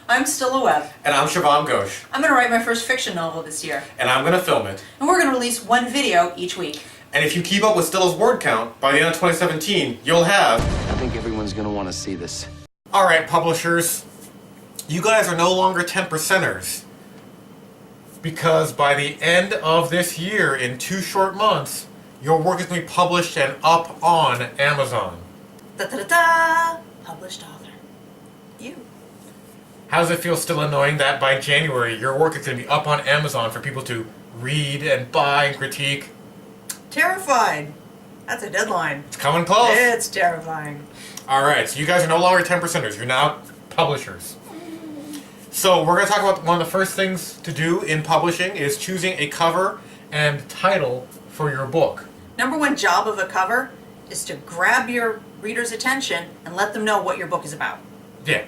I'm Stila Webb. And I'm Shuvom. I'm going to write my first fiction novel this year. And I'm going to film it. And we're going to release one video each week. And if you keep up with Stila's word count, by the end of 2017, you'll have... I think everyone's going to want to see this. Alright, publishers. You guys are no longer 10%ers. Because by the end of this year, in 2 short months, your work is going to be published and up on Amazon. Da-da-da-da! Published author. You. How does it feel, Stila, knowing that by January, your work is going to be up on Amazon for people to read and buy and critique? Terrified. That's a deadline. It's coming close. It's terrifying. Alright, so you guys are no longer 10%ers. You're now publishers. So we're going to talk about one of the first things to do in publishing is choosing a cover and title for your book. Number one job of a cover is to grab your reader's attention and let them know what your book is about. Yeah,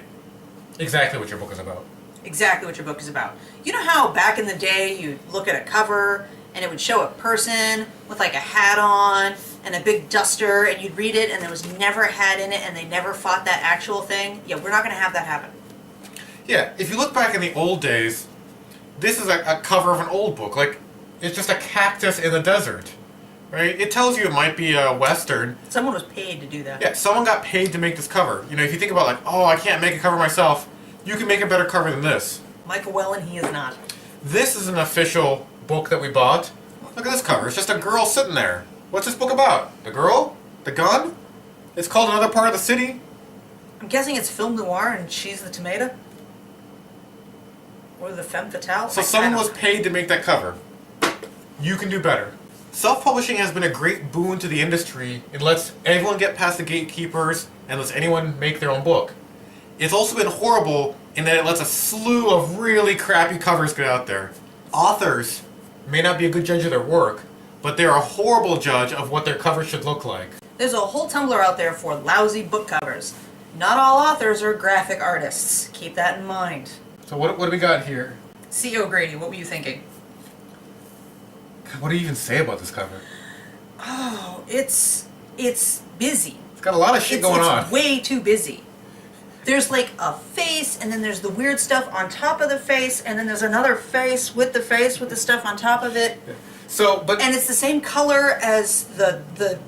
exactly what your book is about. Exactly what your book is about. You know how back in the day you'd look at a cover and it would show a person with like a hat on and a big duster and you'd read it and there was never a hat in it and they never fought that actual thing? Yeah, we're not going to have that happen. Yeah, if you look back in the old days, this is a cover of an old book. Like, it's just a cactus in the desert, right? It tells you it might be a Western. Someone was paid to do that. Yeah, someone got paid to make this cover. You know, if you think about like, oh, I can't make a cover myself, you can make a better cover than this. Michael Whelan, he is not. This is an official book that we bought. Look at this cover. It's just a girl sitting there. What's this book about? The girl? The gun? It's called Another Part of the City? I'm guessing it's film noir and she's the tomato? Or the femme fatale? So someone was paid to make that cover. You can do better. Self-publishing has been a great boon to the industry. It lets everyone get past the gatekeepers and lets anyone make their own book. It's also been horrible in that it lets a slew of really crappy covers get out there. Authors may not be a good judge of their work, but they're a horrible judge of what their cover should look like. There's a whole Tumblr out there for lousy book covers. Not all authors are graphic artists. Keep that in mind. So what do we got here? C.O. Grady, what were you thinking? What do you even say about this cover? Oh, it's busy. It's got a lot of shit going on. It's way too busy. There's like a face, and then there's the weird stuff on top of the face, and then there's another face with the stuff on top of it. Yeah. So, but and it's the same color as the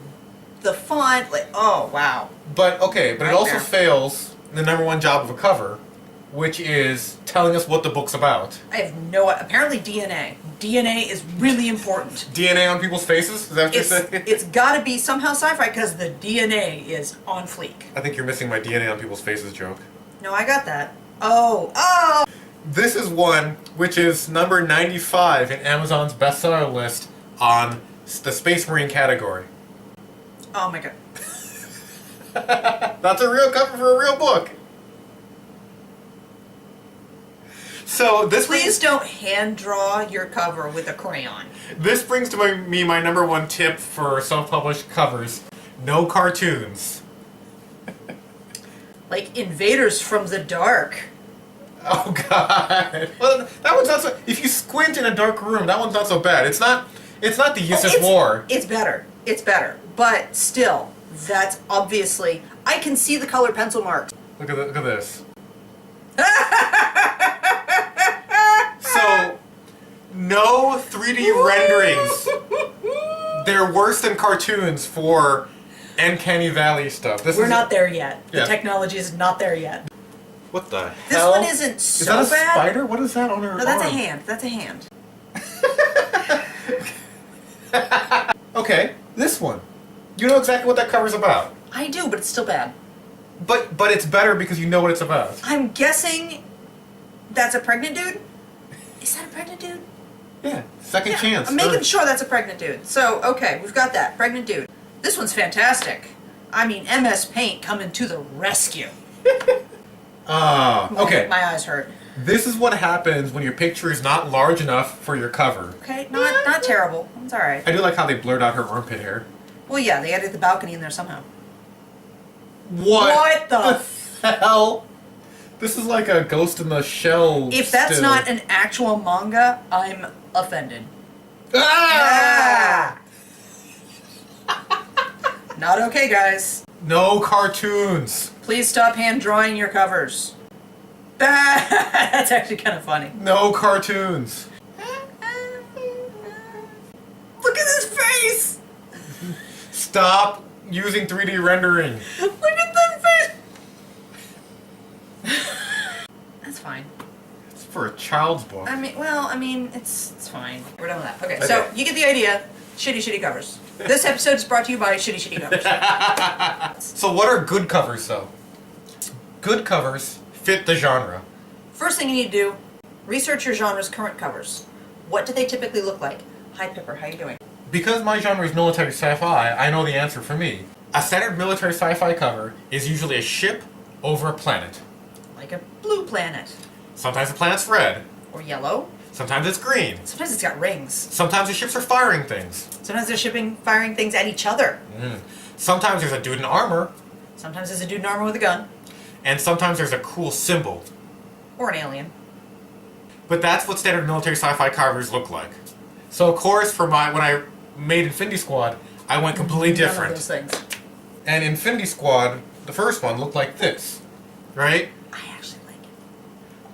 font. Like, oh wow. But okay, but it also fails the number one job of a cover, which is telling us what the book's about. I have no... Apparently DNA. DNA is really important. DNA on people's faces? Is that what you're saying? It's gotta be somehow sci-fi because the DNA is on fleek. I think you're missing my DNA on people's faces joke. No, I got that. Oh! This is one which is number 95 in Amazon's bestseller list on the Space Marine category. Oh my god. That's a real cover for a real book. So this Please don't hand draw your cover with a crayon. This brings to me my number one tip for self-published covers. No cartoons. Like Invaders from the Dark. Oh god. Well, that one's not so... If you squint in a dark room, that one's not so bad. It's not the Yusuf War. It's better. It's better. But still, that's obviously... I can see the colored pencil marks. Look at this. So, no 3D renderings. They're worse than cartoons for Uncanny Valley stuff. We're not there yet. Yeah. The technology is not there yet. What the This hell? one isn't so bad. Is that a spider? What is that on her No, that's arm? a hand. That's a hand. Okay, this one. You know exactly what that cover's about. I do, but it's still bad. But it's better because you know what it's about. I'm guessing that's a pregnant dude? Is that a pregnant dude? Yeah, second chance. I'm making sure that's a pregnant dude. So, okay, we've got that. Pregnant dude. This one's fantastic. I mean, MS Paint coming to the rescue. Okay. My eyes hurt. This is what happens when your picture is not large enough for your cover. Okay, not terrible. It's alright. I do like how they blurred out her armpit hair. Well, yeah, they added the balcony in there somehow. What the hell? This is like a Ghost in the Shell. If that's still. not an actual manga, I'm offended. Ah! Not okay, guys. No cartoons. Please stop hand drawing your covers. Bad! That's actually kind of funny. No cartoons. Look at his face! Stop using 3D rendering. Look at that face! That's fine. It's for a child's book. I mean, it's fine. We're done with that. Okay, so you get the idea. Shitty covers. This episode is brought to you by shitty covers. So what are good covers, though? Good covers fit the genre. First thing you need to do, research your genre's current covers. What do they typically look like? Hi, Pipper. How you doing? Because my genre is military sci-fi, I know the answer for me. A standard military sci-fi cover is usually a ship over a planet. Like a blue planet. Sometimes the planet's red. Or yellow. Sometimes it's green. Sometimes it's got rings. Sometimes the ships are firing things. Sometimes they're firing things at each other. Sometimes there's a dude in armor. Sometimes there's a dude in armor with a gun. And sometimes there's a cool symbol. Or an alien. But that's what standard military sci-fi covers look like. So of course, when I made Infinity Squad, I went completely different. None of those things. And Infinity Squad, the first one, looked like this. Right? I actually like it.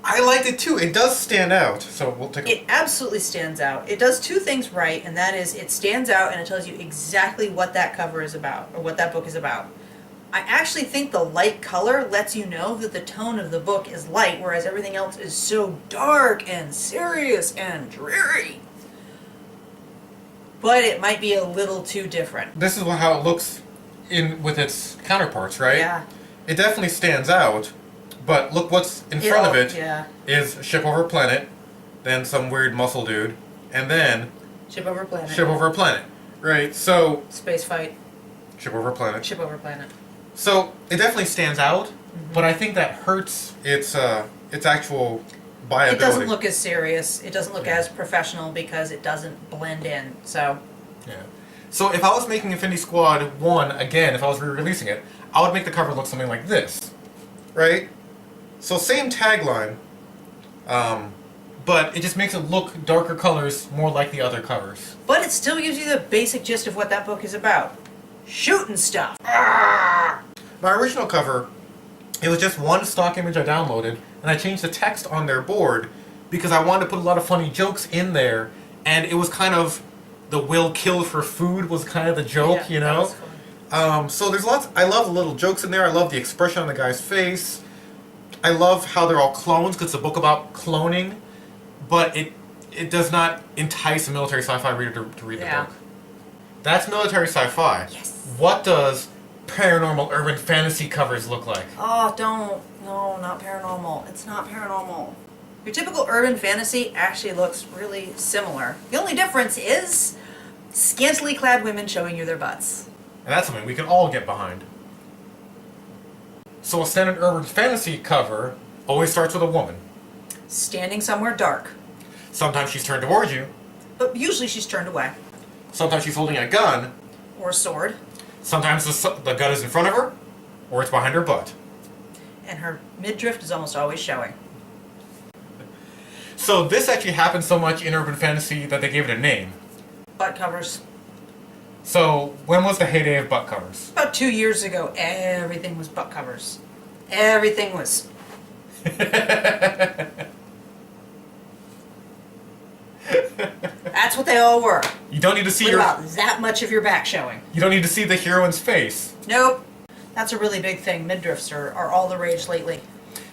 I liked it too. It does stand out. So we'll take It absolutely stands out. It does two things right, and that is it stands out and it tells you exactly what that cover is about, or what that book is about. I actually think the light color lets you know that the tone of the book is light, whereas everything else is so dark and serious and dreary. But it might be a little too different. This is how it looks with its counterparts, right? Yeah. It definitely stands out, but look what's in front of it is ship over a planet, then some weird muscle dude, and then Ship over planet. ship over a planet, right? So Space fight. ship over a planet. Ship over planet. So it definitely stands out, but I think that hurts its actual viability. It doesn't look as serious. It doesn't look as professional because it doesn't blend in. So Yeah. So if I was making Infinity Squad 1 again, if I was re-releasing it, I would make the cover look something like this. Right? So same tagline, but it just makes it look darker colors more like the other covers. but it still gives you the basic gist of what that book is about. Shooting stuff. My original cover, it was just one stock image I downloaded, and I changed the text on their board because I wanted to put a lot of funny jokes in there, and it was kind of the will kill for food was kind of the joke, Yeah, you that know? was fun. So there's lots, I love the little jokes in there, I love the expression on the guy's face, I love how they're all clones, because it's a book about cloning, but it does not entice a military sci-fi reader to read the book. That's military sci-fi. Yes. What does paranormal urban fantasy covers look like? Oh, don't. No, not paranormal. It's not paranormal. Your typical urban fantasy actually looks really similar. The only difference is scantily clad women showing you their butts. And that's something we can all get behind. So a standard urban fantasy cover always starts with a woman. Standing somewhere dark. Sometimes she's turned towards you. But usually she's turned away. Sometimes she's holding a gun. Or a sword. Sometimes the gun is in front of her, or it's behind her butt. And her midriff is almost always showing. So this actually happens so much in urban fantasy that they gave it a name. Butt covers. So when was the heyday of butt covers? About 2 years ago, everything was butt covers. Everything was. That's what they all were. You don't need to see With about that much of your back showing. You don't need to see the heroine's face. Nope. That's a really big thing. Midriffs are all the rage lately.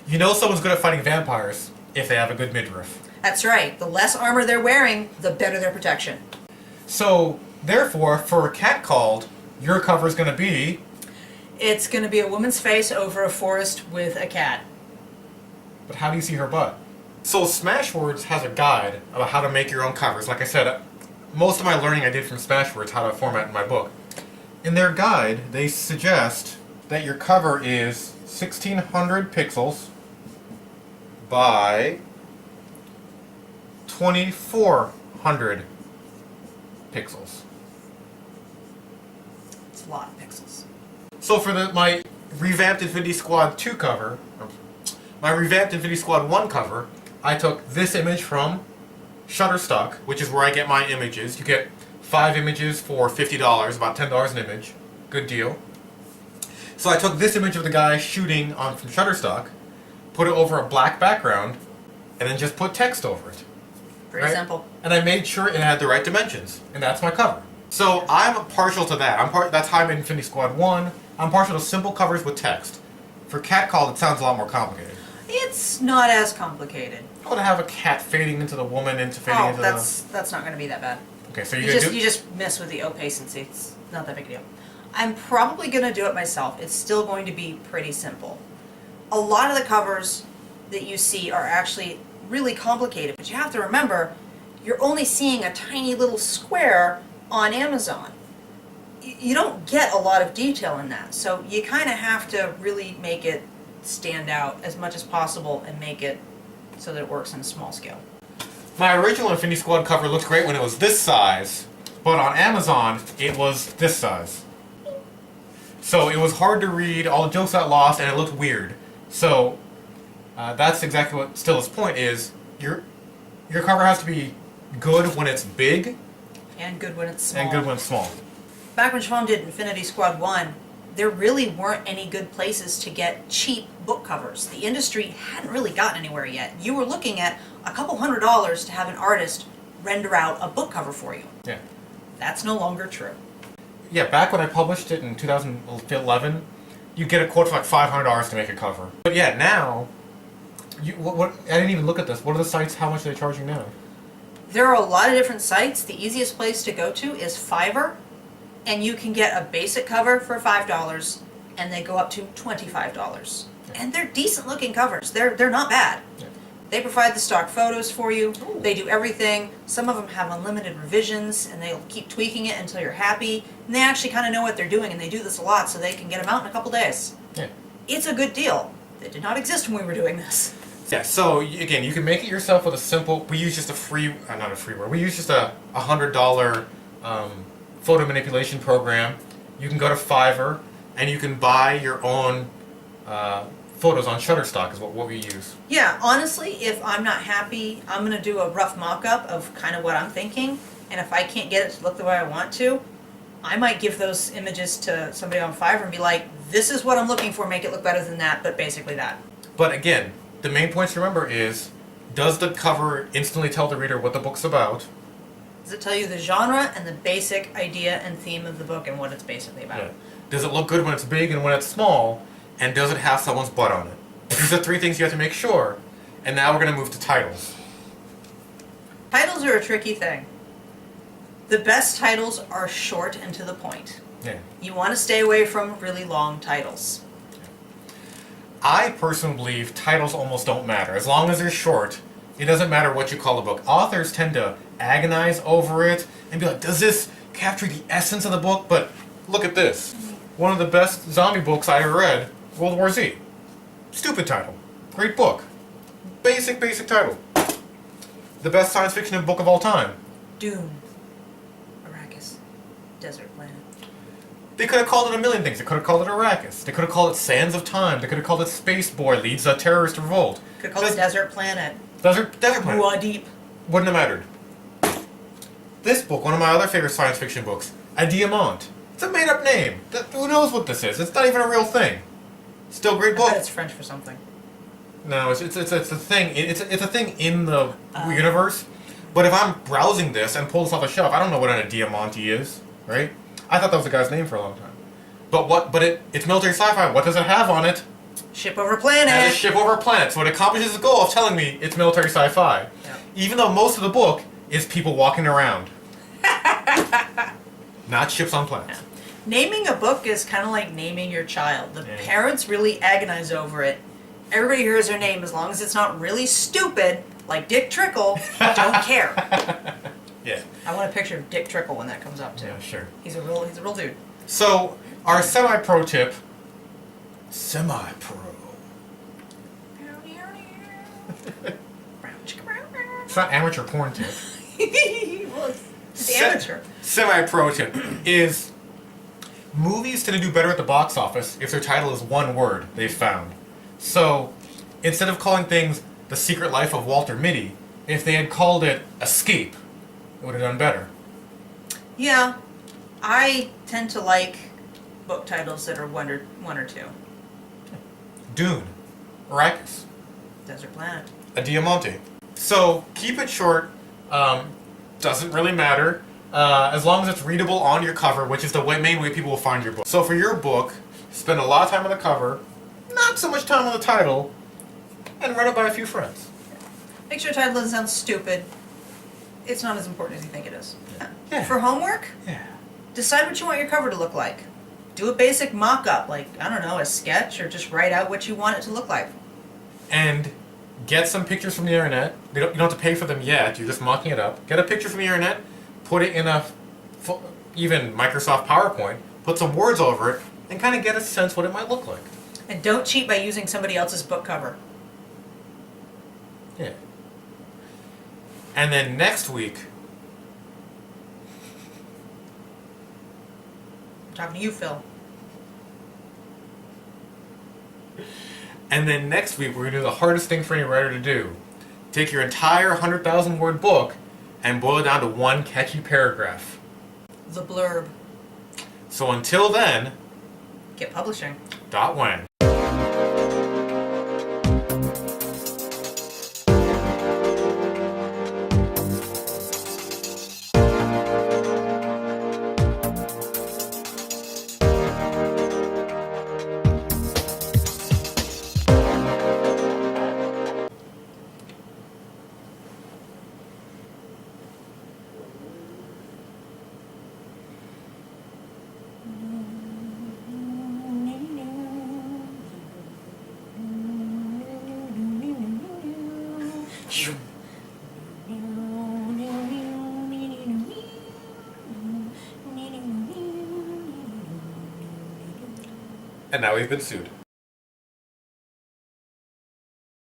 You know someone's good at fighting vampires if they have a good midriff. That's right. The less armor they're wearing, the better their protection. So, therefore, for Catcalled, your cover is going to be... It's going to be a woman's face over a forest with a cat. But how do you see her butt? So Smashwords has a guide about how to make your own covers. Like I said, most of my learning I did from Smashwords, how to format my book. In their guide, they suggest that your cover is 1600 pixels by 2400 pixels. It's a lot of pixels. So for my revamped Infinity Squad 2 cover, my revamped Infinity Squad 1 cover, I took this image from Shutterstock, which is where I get my images. You get 5 images for $50, about $10 an image. Good deal. So I took this image of the guy shooting from Shutterstock, put it over a black background, and then just put text over it. Pretty simple. And I made sure it had the right dimensions, and that's my cover. So I'm partial to that. That's how I made Infinity Squad 1. I'm partial to simple covers with text. For Catcall, it sounds a lot more complicated. It's not as complicated. I want to have a cat fading into the woman, fading into that's not going to be that bad. Okay, so you just mess with the opacency. It's not that big a deal. I'm probably going to do it myself. It's still going to be pretty simple. A lot of the covers that you see are actually really complicated, but you have to remember, you're only seeing a tiny little square on Amazon. You don't get a lot of detail in that, so you kind of have to really make it stand out as much as possible and make it so that it works on a small scale. My original Infinity Squad cover looked great when it was this size, but on Amazon, it was this size. So it was hard to read, all the jokes got lost, and it looked weird. So that's exactly what Stila's point is. Your cover has to be good when it's big. And good when it's small. And good when it's small. Back when Shuvom did Infinity Squad 1, there really weren't any good places to get cheap book covers. The industry hadn't really gotten anywhere yet. You were looking at a couple $100s to have an artist render out a book cover for you. Yeah. That's no longer true. Yeah, back when I published it in 2011, you get a quote for like $500 to make a cover. But yeah, now, what? I didn't even look at this. What are the sites? How much are they charging now? There are a lot of different sites. The easiest place to go to is Fiverr, and you can get a basic cover for $5, and they go up to $25. Yeah. And they're decent looking covers. They're not bad. Yeah. They provide the stock photos for you. Ooh. They do everything. Some of them have unlimited revisions, and they'll keep tweaking it until you're happy. And they actually kind of know what they're doing, and they do this a lot, so they can get them out in a couple days. Yeah. It's a good deal. It did not exist when we were doing this. Yeah, so again, you can make it yourself with a simple, we use just not a freeware, we use just a $100 photo manipulation program. You can go to Fiverr, and you can buy your own photos on Shutterstock is what we use. Yeah, honestly, if I'm not happy, I'm going to do a rough mock-up of kind of what I'm thinking, and if I can't get it to look the way I want to, I might give those images to somebody on Fiverr and be like, this is what I'm looking for, make it look better than that, but basically that. But again, the main point to remember is, does the cover instantly tell the reader what the book's about? Does it tell you the genre and the basic idea and theme of the book and what it's basically about? Yeah. Does it look good when it's big and when it's small? And does it have someone's butt on it? These are 3 things you have to make sure. And now we're going to move to titles. Titles are a tricky thing. The best titles are short and to the point. Yeah. You want to stay away from really long titles. I personally believe titles almost don't matter. As long as they're short, it doesn't matter what you call a book. Authors tend to agonize over it and be like, does this capture the essence of the book? But look at this. One of the best zombie books I ever read, World War Z. Stupid title. Great book. Basic title. The best science fiction book of all time. Dune. Arrakis. Desert planet. They could have called it a million things. They could have called it Arrakis. They could have called it Sands of Time. They could have called it Space Boy Leads a Terrorist Revolt. Could call it Desert Planet. Desert Planet. Muad'Dib. Wouldn't have mattered. This book, one of my other favorite science fiction books, A Diamant. It's a made-up name. Who knows what this is? It's not even a real thing. Still a great book. I bet it's French for something. No, it's a thing. It's a thing in the universe. But if I'm browsing this and pull this off the shelf, I don't know what a diamante is, right? I thought that was a guy's name for a long time. But it's military sci-fi. What does it have on it? Ship over planet. It has a ship over a planet. So it accomplishes the goal of telling me it's military sci-fi. Yep. Even though most of the book is people walking around. Not ships on planets. Yeah. Naming a book is kind of like naming your child. The Yeah. parents really agonize over it. Everybody hears their name as long as it's not really stupid, like Dick Trickle, don't care. Yeah. I want a picture of Dick Trickle when that comes up too. Yeah, sure. He's a real dude. So, our semi-pro tip... Semi-pro. It's not amateur porn tip. Well, it's amateur. Semi-pro tip is... Movies tend to do better at the box office if their title is one word, they've found. So, instead of calling things The Secret Life of Walter Mitty, if they had called it Escape, it would have done better. Yeah, I tend to like book titles that are one or two. Dune, Arrakis, Desert Planet. A diamante. So keep it short. Doesn't really matter. As long as it's readable on your cover, which is the main way people will find your book. So for your book, spend a lot of time on the cover, not so much time on the title, and run it by a few friends. Make sure the title doesn't sound stupid. It's not as important as you think it is. Yeah. For homework, Yeah. decide what you want your cover to look like. Do a basic mock-up, like, I don't know, a sketch, or just write out what you want it to look like. And get some pictures from the internet. You don't have to pay for them yet. You're just mocking it up. Get a picture from the internet, put it in even Microsoft PowerPoint, put some words over it, and kind of get a sense what it might look like. And don't cheat by using somebody else's book cover. Yeah. And then next week, I'm talking to you, Phil. we're going to do the hardest thing for any writer to do. Take your entire 100,000 word book and boil it down to one catchy paragraph. The blurb. So until then, Get publishing. .when. And now we've been sued.